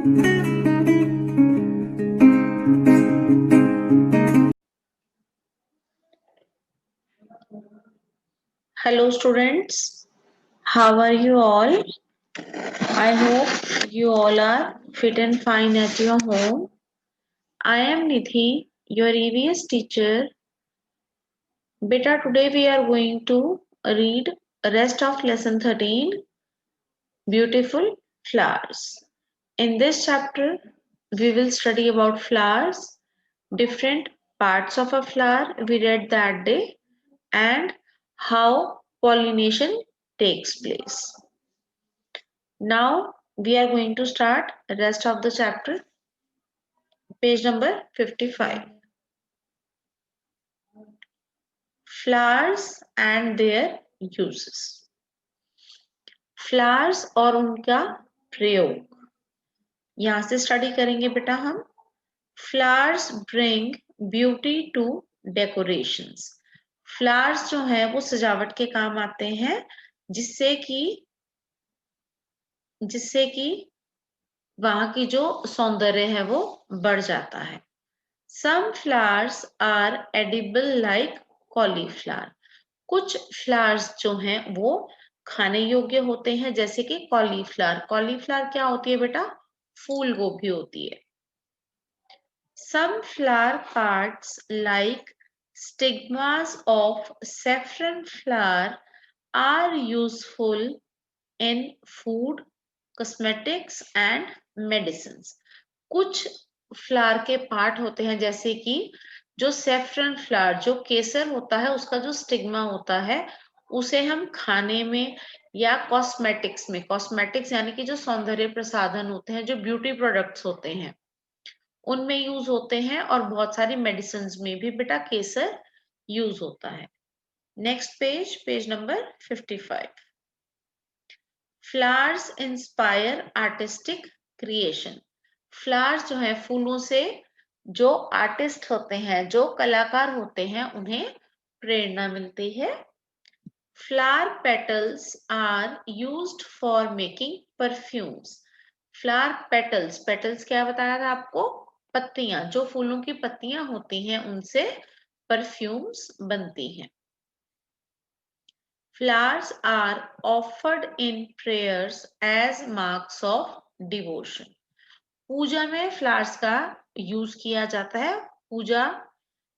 Hello students, how are you all? I hope you all are fit and fine at your home. I am Nidhi, your EVS teacher. Beta, today we are going to read rest of lesson 13, Beautiful Flowers. In this chapter, we will study about flowers, different parts of a flower we read that day, and how pollination takes place. Now we are going to start the rest of the chapter, page number 55. Flowers and their uses. Flowers और उनका प्रयोग यहाँ से study करेंगे बेटा हम. Flowers bring beauty to decorations. Flowers जो है वो सजावट के काम आते हैं जिससे कि वहां की जो सौंदर्य है वो बढ़ जाता है. Some flowers are edible like cauliflower. कुछ फ्लावर्स जो हैं वो खाने योग्य होते हैं जैसे कि कॉलीफ्लावर. कॉलीफ्लावर क्या होती है बेटा? फूल गोभी होती है. Some flower parts like stigmas of saffron flower are useful in food, cosmetics and medicines. कुछ फ्लावर के पार्ट होते हैं जैसे कि जो सेफ्रन फ्लावर, जो केसर होता है उसका जो स्टिग्मा होता है उसे हम खाने में या कॉस्मेटिक्स में, कॉस्मेटिक्स यानी कि जो सौंदर्य प्रसाधन होते हैं, जो ब्यूटी प्रोडक्ट्स होते हैं उनमें यूज होते हैं और बहुत सारी मेडिसिन में भी बेटा केसर यूज होता है. Next page, page number 55. Flowers inspire artistic creation. Flowers जो है फूलों से जो आर्टिस्ट होते हैं, जो कलाकार होते हैं उन्हें प्रेरणा मिलती है. Flower petals are used for making perfumes. Flower petals, petals क्या बताया था आपको? पत्तियां. जो फूलों की पत्तियां होती हैं उनसे परफ्यूम्स बनती हैं. Flowers are offered in prayers as marks of devotion. पूजा में फ्लावर्स का यूज किया जाता है. पूजा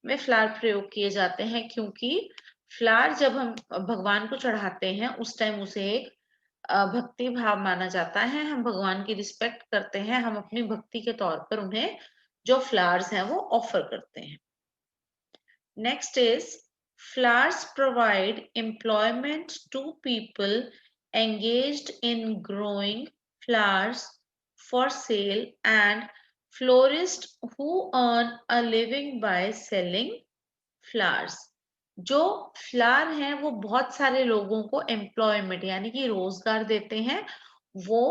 में फ्लावर प्रयोग किए जाते हैं क्योंकि फ्लावर जब हम भगवान को चढ़ाते हैं उस टाइम उसे एक भक्ति भाव माना जाता है. हम भगवान की रिस्पेक्ट करते हैं, हम अपनी भक्ति के तौर पर उन्हें जो फ्लावर्स हैं वो ऑफर करते हैं. Next is flowers provide employment to people engaged in growing flowers for sale and florists who earn a living by selling flowers. जो फ्लावर हैं वो बहुत सारे लोगों को एम्प्लॉयमेंट यानी कि रोजगार देते हैं. वो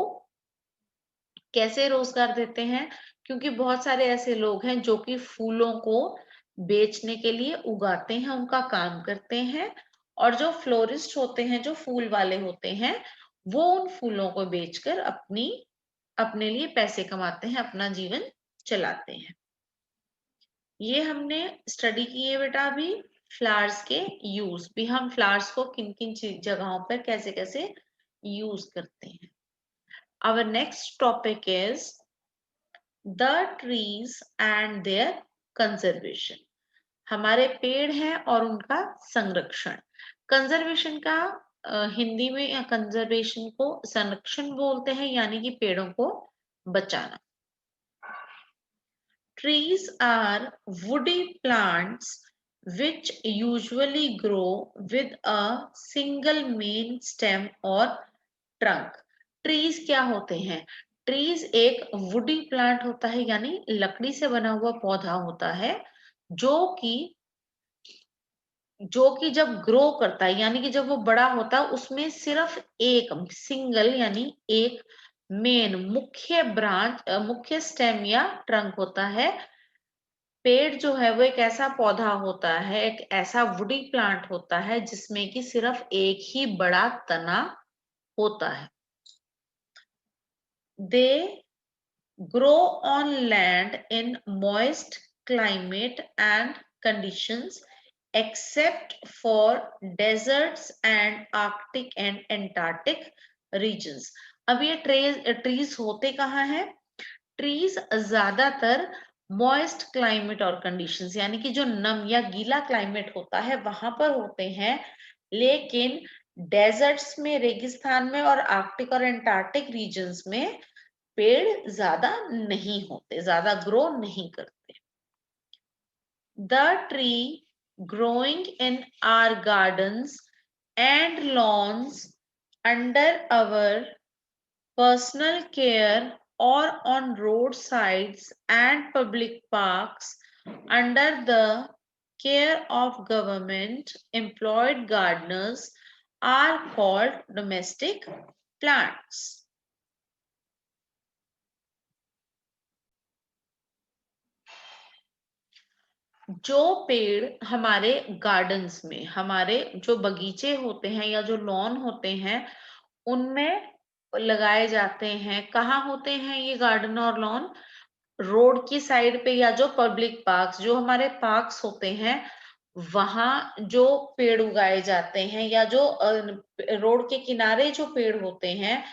कैसे रोजगार देते हैं? क्योंकि बहुत सारे ऐसे लोग हैं जो कि फूलों को बेचने के लिए उगाते हैं, उनका काम करते हैं, और जो फ्लोरिस्ट होते हैं, जो फूल वाले होते हैं, वो उन फूलों को बेचकर अपने लिए पैसे कमाते हैं, अपना जीवन चलाते हैं. ये हमने स्टडी की है बेटा अभी फ्लावर्स के यूज भी. हम फ्लावर्स को किन किन जगहों पर कैसे कैसे यूज करते हैं. Our next topic is the trees and their conservation. हमारे पेड़ हैं और उनका संरक्षण. कंजर्वेशन का हिंदी में या कंजर्वेशन को संरक्षण बोलते हैं यानी कि पेड़ों को बचाना. Trees are woody plants which usually grow with a single main stem or trunk. Trees क्या होते हैं? ट्रीज एक वुडी प्लांट होता है यानी लकड़ी से बना हुआ पौधा होता है जो कि जब ग्रो करता है यानी कि जब वो बड़ा होता है उसमें सिर्फ एक सिंगल यानी एक मेन मुख्य ब्रांच, मुख्य स्टेम या ट्रंक होता है. पेड़ जो है वो एक ऐसा पौधा होता है, एक ऐसा वुडी प्लांट होता है जिसमें कि सिर्फ एक ही बड़ा तना होता है. They grow on land in moist climate and conditions except for deserts and Arctic and Antarctic regions. अब ये ट्रीज होते कहाँ हैं? ट्रीज ज्यादातर मॉइस्ट क्लाइमेट और कंडीशंस यानी कि जो नम या गीला क्लाइमेट होता है वहां पर होते हैं, लेकिन डेजर्ट्स में, रेगिस्तान में और आर्कटिक और एंटार्क्टिक रीजन्स में पेड़ ज्यादा नहीं होते, ज्यादा ग्रो नहीं करते. The tree growing in our gardens and lawns under our personal care or on roadsides and public parks under the care of government employed gardeners are called domestic plants. जो पेड़ हमारे गार्डन्स में, हमारे जो बगीचे होते हैं या जो लॉन होते हैं उनमें लगाए जाते हैं. कहाँ होते हैं ये गार्डन और लॉन? रोड की साइड पे या जो पब्लिक पार्क्स, जो हमारे पार्क्स होते हैं वहां जो पेड़ उगाए जाते हैं या जो रोड के किनारे जो पेड़ होते हैं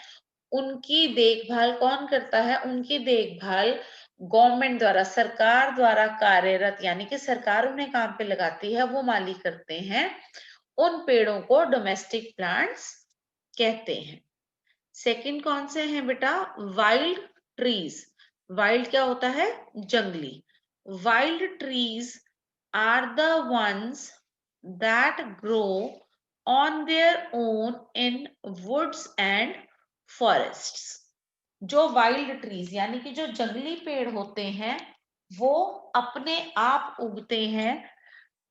उनकी देखभाल कौन करता है? उनकी देखभाल गवर्नमेंट द्वारा, सरकार द्वारा कार्यरत, यानी कि सरकार उन्हें काम पे लगाती है, वो माली करते हैं. उन पेड़ों को डोमेस्टिक प्लांट्स कहते हैं. सेकंड कौन से हैं बेटा? Wild trees. वाइल्ड क्या होता है? जंगली. Wild trees are the ones that grow on their own in woods and forests. जो वाइल्ड ट्रीज यानी कि जो जंगली पेड़ होते हैं वो अपने आप उगते हैं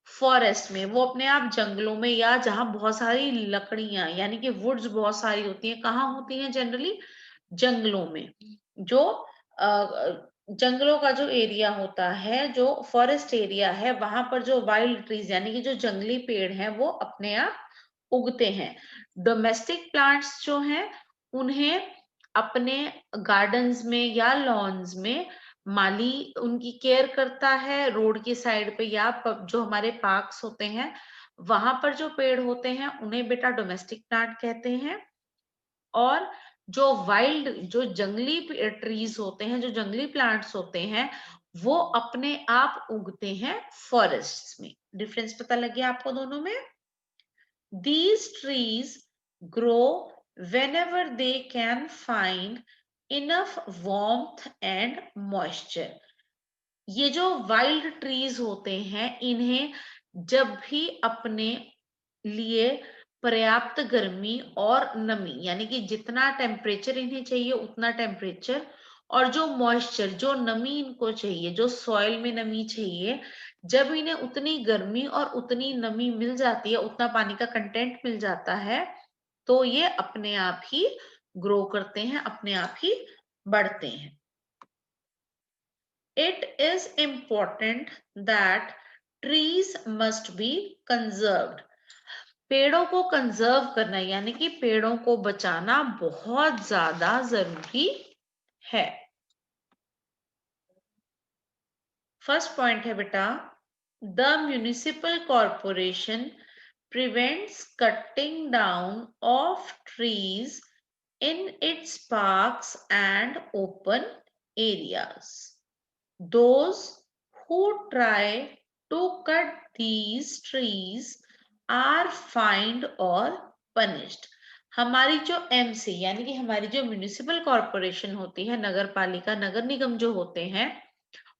फॉरेस्ट में, वो अपने आप जंगलों में, या जहां बहुत सारी लकड़ियां यानी कि वुड्स बहुत सारी होती हैं. कहाँ होती हैं जनरली? जंगलों में. जो जंगलों का जो एरिया होता है, जो फॉरेस्ट एरिया है, वहां पर जो वाइल्ड ट्रीज यानी कि जो जंगली पेड़ हैं वो अपने आप उगते हैं. डोमेस्टिक प्लांट्स जो हैं उन्हें अपने गार्डन्स में या लॉन्स में माली उनकी केयर करता है. रोड की साइड पे या जो हमारे पार्क्स होते हैं वहां पर जो पेड़ होते हैं उन्हें बेटा डोमेस्टिक प्लांट कहते हैं. और जो वाइल्ड, जो जंगली ट्रीज होते हैं, जो जंगली प्लांट्स होते हैं वो अपने आप उगते हैं फॉरेस्ट्स में. डिफरेंस पता लग गया आपको दोनों में? These trees grow whenever they can find enough warmth and moisture. ये जो वाइल्ड ट्रीज होते हैं इन्हें जब भी अपने लिए पर्याप्त गर्मी और नमी, यानी कि जितना टेम्परेचर इन्हें चाहिए उतना टेम्परेचर, और जो मॉइस्चर, जो नमी इनको चाहिए, जो सॉइल में नमी चाहिए, जब इन्हें उतनी गर्मी और उतनी नमी मिल जाती है, उतना पानी का कंटेंट मिल जाता है, तो ये अपने आप ही ग्रो करते हैं, अपने आप ही बढ़ते हैं. It is important that trees must be conserved. पेड़ों को कंजर्व करना यानी कि पेड़ों को बचाना बहुत ज्यादा जरूरी है. फर्स्ट पॉइंट है बेटा, the municipal corporation prevents cutting down of trees in its parks and open areas. Those who try to cut these trees are fined or punished. हमारी जो एमसी यानी कि हमारी जो म्युनिसिपल कॉर्पोरेशन होती है, नगर पालिका, नगर निगम जो होते हैं,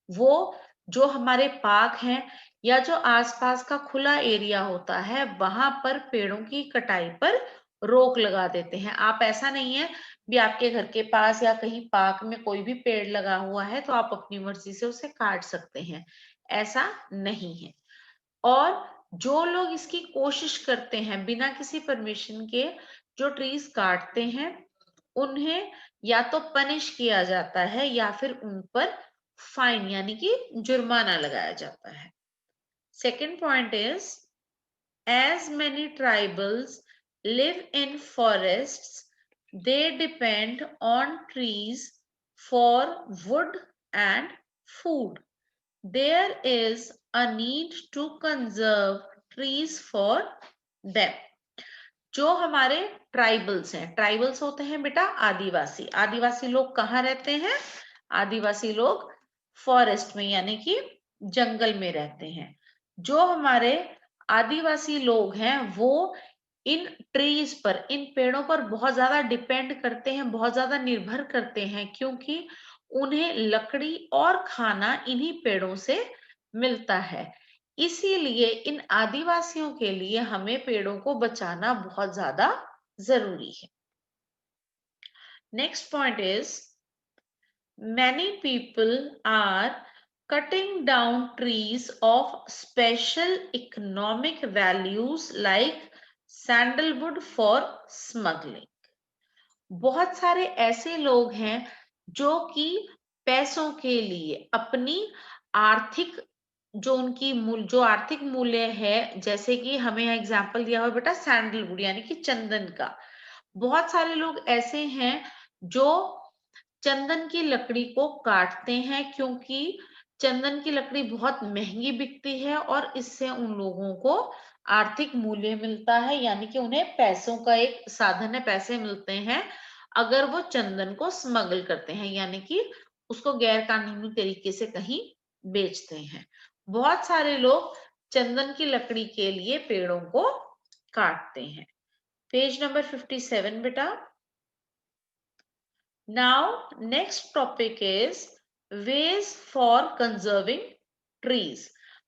वो जो हमारे पार्क हैं या जो आसपास का खुला एरिया होता है वहां पर पेड़ों की कटाई पर रोक लगा देते हैं. आप, ऐसा नहीं है भी आपके घर के पास या कहीं पार्क में कोई भी पेड़ लगा हुआ है तो आप अपनी मर्जी से उसे काट सकते हैं, ऐसा नहीं है. और जो लोग इसकी कोशिश करते हैं बिना किसी परमिशन के जो ट्रीज काटते हैं उन्हें या तो पनिश किया जाता है या फिर उन पर फाइन यानी कि जुर्माना लगाया जाता है. Second point is, as many tribals live in forests, they depend on trees for wood and food. There is a need to conserve trees for them. जो हमारे ट्राइबल्स हैं, ट्राइबल्स होते हैं बेटा आदिवासी। आदिवासी लोग कहाँ रहते हैं? आदिवासी लोग फॉरेस्ट में यानी कि जंगल में रहते हैं। जो हमारे आदिवासी लोग हैं वो इन ट्रीज पर, इन पेड़ों पर बहुत ज्यादा डिपेंड करते हैं, बहुत ज्यादा निर्भर करते हैं, क्योंकि उन्हें लकड़ी और खाना इन्हीं पेड़ों से मिलता है। इसीलिए इन आदिवासियों के लिए हमें पेड़ों को बचाना बहुत ज्यादा जरूरी है। Next point is many people are cutting down trees of special economic values like sandalwood for smuggling. बहुत सारे ऐसे लोग हैं जो कि पैसों के लिए अपनी आर्थिक जो आर्थिक मूल्य है, जैसे कि हमें एग्जांपल दिया हुआ बेटा सैंडलवुड यानी कि चंदन का। बहुत सारे लोग ऐसे हैं जो चंदन की लकड़ी को काटते हैं, क्योंकि चंदन की लकड़ी बहुत महंगी बिकती है और इससे उन लोगों को आर्थिक मूल्य मिलता है, यानी कि उन्हें पैसों का एक साधन है, पैसे मिलते हैं अगर वो चंदन को स्मगल करते हैं, यानी कि उसको गैर कानूनी तरीके से कहीं बेचते हैं। बहुत सारे लोग चंदन की लकड़ी के लिए पेड़ों को काटते हैं। पेज नंबर 57 बेटा। Now, next topic is ways for conserving trees.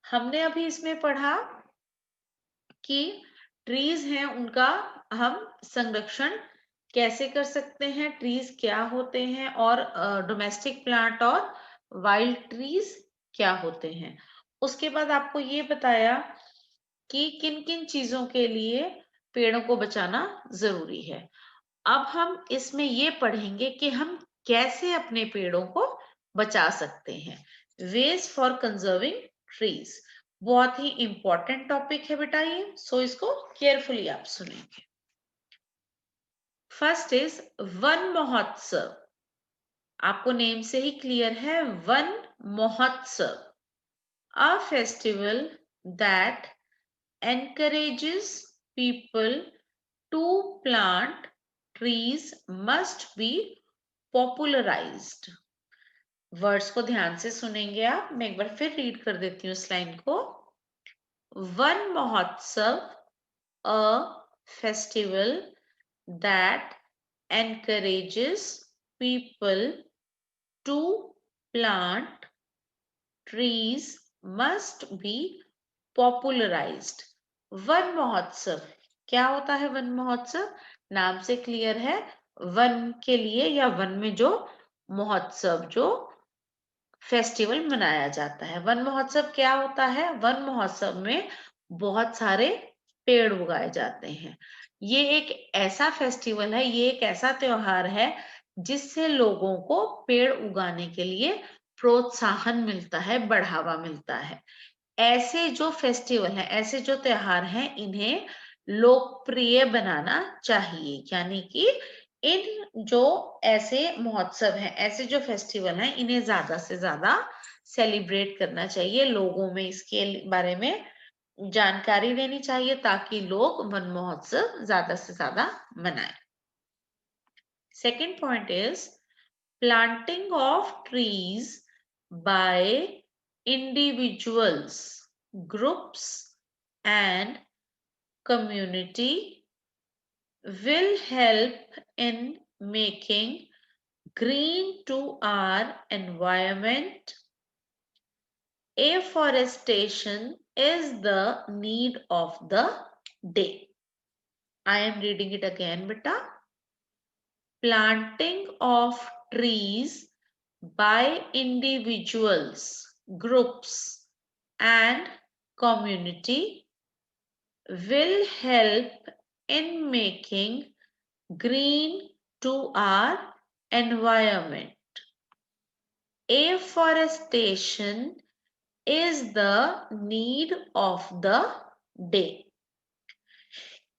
हमने अभी इसमें पढ़ा कि ट्रीज हैं उनका हम संरक्षण कैसे कर सकते हैं, ट्रीज क्या होते हैं, और डोमेस्टिक प्लांट और वाइल्ड ट्रीज क्या होते हैं। उसके बाद आपको ये बताया कि किन किन चीजों के लिए पेड़ों को बचाना जरूरी है। अब हम इसमें ये पढ़ेंगे कि हम कैसे अपने पेड़ों को बचा सकते हैं। वेज फॉर कंजर्विंग ट्रीज बहुत ही इंपॉर्टेंट टॉपिक है बेटा ये, सो इसको केयरफुली आप सुनेंगे। फर्स्ट इज वन महोत्सव। आपको नेम से ही क्लियर है, वन महोत्सव, a festival that encourages people to plant trees must be popularized. Words को ध्यान से सुनेंगे आप। मैं एक बार फिर रीड कर देती हूँ इस लाइन को। वन महोत्सव, a festival that encourages people to plant trees must be popularized. One महोत्सव क्या होता है? वन महोत्सव नाम से क्लियर है, वन के लिए या वन में जो महोत्सव, जो फेस्टिवल मनाया जाता है। वन महोत्सव क्या होता है? वन महोत्सव में बहुत सारे पेड़ उगाए जाते हैं। ये एक ऐसा फेस्टिवल है, ये एक ऐसा त्योहार है जिससे लोगों को पेड़ उगाने के लिए प्रोत्साहन मिलता है, बढ़ावा मिलता है। ऐसे जो फेस्टिवल हैं, ऐसे जो त्योहार हैं, इन्हें लोकप्रिय बनाना चाहिए, यानी कि इन जो ऐसे महोत्सव हैं, ऐसे जो फेस्टिवल हैं, इन्हें ज्यादा से ज्यादा सेलिब्रेट करना चाहिए। लोगों में इसके बारे में जानकारी देनी चाहिए ताकि लोग वन महोत्सव ज्यादा से ज्यादा मनाएं। Second point is planting of trees by individuals, groups and community will help in making green to our environment. Afforestation is the need of the day. I am reading it again, beta. Planting of trees by individuals, groups, and community will help in making green to our environment. Afforestation is the need of the day.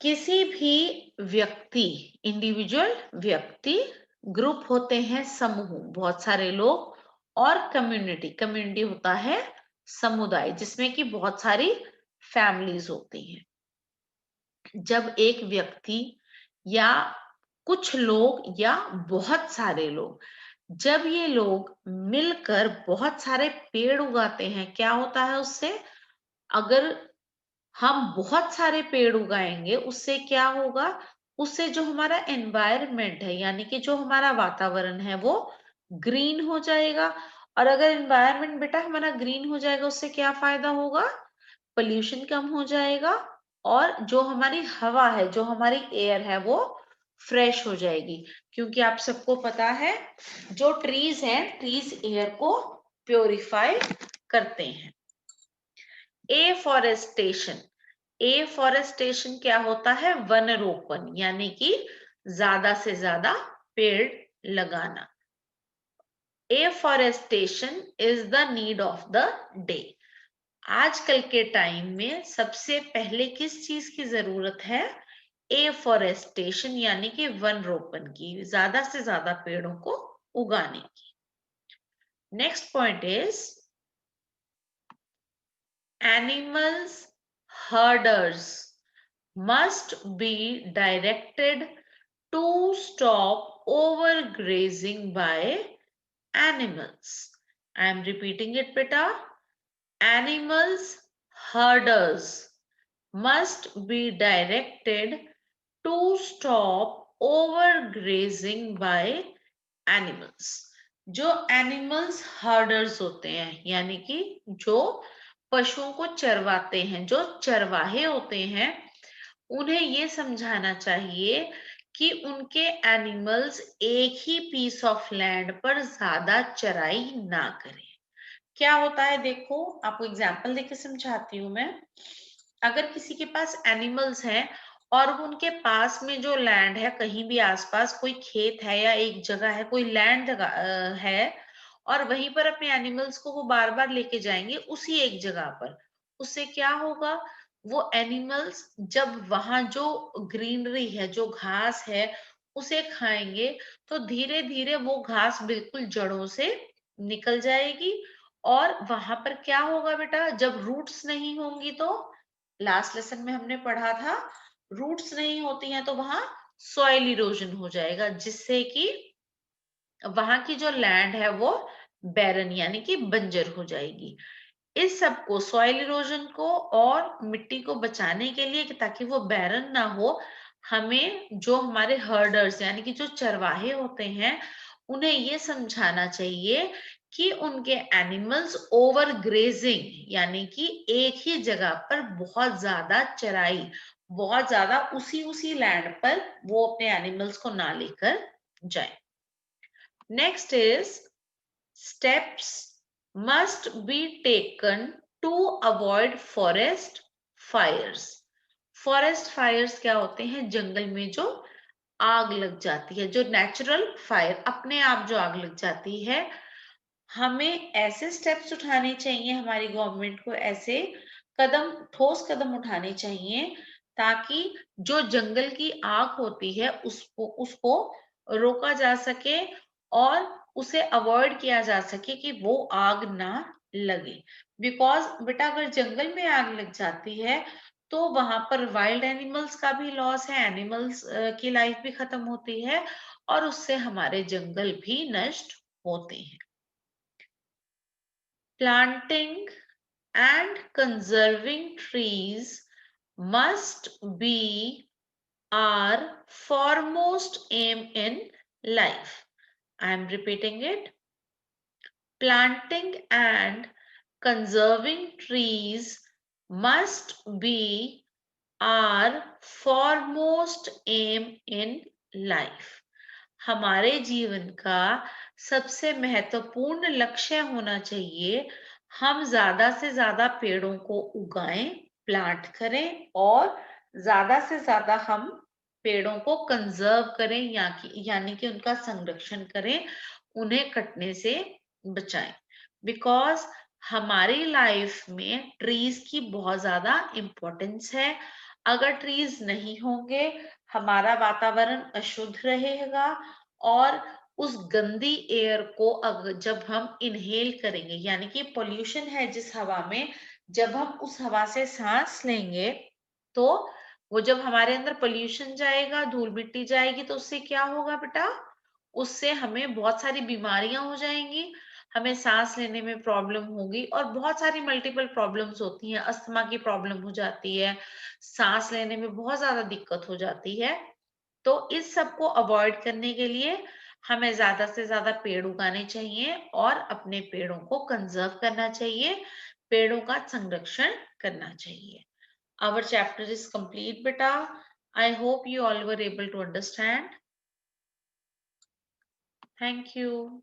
किसी भी व्यक्ति, individual व्यक्ति, group होते हैं समूह, बहुत सारे लोग, और कम्युनिटी, कम्युनिटी होता है समुदाय जिसमें कि बहुत सारी फैमिलीज होती हैं। जब एक व्यक्ति या कुछ लोग या बहुत सारे लोग, जब ये लोग मिलकर बहुत सारे पेड़ उगाते हैं, क्या होता है उससे? अगर हम बहुत सारे पेड़ उगाएंगे उससे क्या होगा? उससे जो हमारा एनवायरनमेंट है, यानी कि जो हमारा वातावरण है, वो ग्रीन हो जाएगा। और अगर एनवायरनमेंट बेटा हमारा ग्रीन हो जाएगा, उससे क्या फायदा होगा? पोल्यूशन कम हो जाएगा, और जो हमारी हवा है, जो हमारी एयर है, वो फ्रेश हो जाएगी। क्योंकि आप सबको पता है जो ट्रीज हैं, ट्रीज एयर को प्योरीफाई करते हैं। एफॉरेस्टेशन, एफॉरेस्टेशन क्या होता है? वन रोपण, यानी कि ज्यादा से ज्यादा पेड़ लगाना। Afforestation is the need of the day. आजकल के टाइम में सबसे पहले किस चीज की जरूरत है? एफॉरेस्टेशन, यानी कि वन रोपण की, ज्यादा से ज्यादा पेड़ों को उगाने की। Next point is animals herders must be directed to stop overgrazing by animals. I am repeating it, beta. Animals herders must be directed to stop overgrazing by animals. जो एनिमल्स हर्डर्स होते हैं, यानी कि जो पशुओं को चरवाते हैं, जो चरवाहे होते हैं, उन्हें ये समझाना चाहिए कि उनके एनिमल्स एक ही पीस ऑफ लैंड पर ज्यादा चराई ना करें। क्या होता है देखो, आपको एग्जांपल देके समझाती हूँ मैं। अगर किसी के पास एनिमल्स हैं और वो उनके पास में जो लैंड है, कहीं भी आसपास कोई खेत है या एक जगह है, कोई लैंड है, और वहीं पर अपने एनिमल्स को वो बार बार लेके जाएंगे उसी एक जगह पर, उससे क्या होगा? वो एनिमल्स जब वहां जो ग्रीनरी है, जो घास है, उसे खाएंगे, तो धीरे धीरे वो घास बिल्कुल जड़ों से निकल जाएगी। और वहां पर क्या होगा बेटा? जब रूट्स नहीं होंगी तो, लास्ट लेसन में हमने पढ़ा था, रूट्स नहीं होती हैं तो वहां सॉइल इरोजन हो जाएगा, जिससे कि वहां की जो लैंड है वो बैरन, यानी कि बंजर हो जाएगी। इस सब को, सॉइल इरोजन को और मिट्टी को बचाने के लिए, कि ताकि वो बैरन ना हो, हमें जो हमारे हर्डर्स यानी कि जो चरवाहे होते हैं, उन्हें ये समझाना चाहिए कि उनके एनिमल्स ओवर ग्रेजिंग, यानी कि एक ही जगह पर बहुत ज्यादा चराई, बहुत ज्यादा उसी उसी लैंड पर वो अपने एनिमल्स को ना लेकर जाए। Next is steps must be taken to avoid forest fires. Forest fires क्या होते हैं? जंगल में जो आग लग जाती है, जो नेचुरल फायर, अपने आप जो आग लग जाती है। हमें ऐसे स्टेप्स उठाने चाहिए, हमारी गवर्नमेंट को ऐसे कदम, ठोस कदम उठाने चाहिए, ताकि जो जंगल की आग होती है उसको उसको रोका जा सके, और उसे अवॉइड किया जा सके कि वो आग ना लगे। बिकॉज बेटा अगर जंगल में आग लग जाती है तो वहां पर वाइल्ड एनिमल्स का भी लॉस है, एनिमल्स की लाइफ भी खत्म होती है, और उससे हमारे जंगल भी नष्ट होते हैं। Planting and conserving trees must be our foremost aim in life. I am repeating it. Planting and conserving trees must be our foremost aim in life. हमारे जीवन का सबसे महत्वपूर्ण लक्ष्य होना चाहिए, हम ज्यादा से ज्यादा पेड़ों को उगाएं, प्लांट करें, और ज्यादा से ज्यादा हम पेड़ों को कंजर्व करें, यानी कि उनका संरक्षण करें, उन्हें कटने से बचाएं। बिकॉज हमारी लाइफ में ट्रीज की बहुत ज्यादा इम्पोर्टेंस है। अगर ट्रीज नहीं होंगे, हमारा वातावरण अशुद्ध रहेगा, और उस गंदी एयर को जब हम इनहेल करेंगे, यानी कि पोल्यूशन है जिस हवा में, जब हम उस हवा से सांस लेंगे तो वो जब हमारे अंदर पोल्यूशन जाएगा, धूल मिट्टी जाएगी, तो उससे क्या होगा बेटा? उससे हमें बहुत सारी बीमारियां हो जाएंगी, हमें सांस लेने में प्रॉब्लम होगी और बहुत सारी मल्टीपल प्रॉब्लम्स होती हैं, अस्थमा की प्रॉब्लम हो जाती है, सांस लेने में बहुत ज्यादा दिक्कत हो जाती है। तो इस सब को अवॉइड करने के लिए हमें ज्यादा से ज्यादा पेड़ उगाने चाहिए और अपने पेड़ों को कंजर्व करना चाहिए, पेड़ों का संरक्षण करना चाहिए। Our chapter is complete, beta. I hope you all were able to understand. Thank you.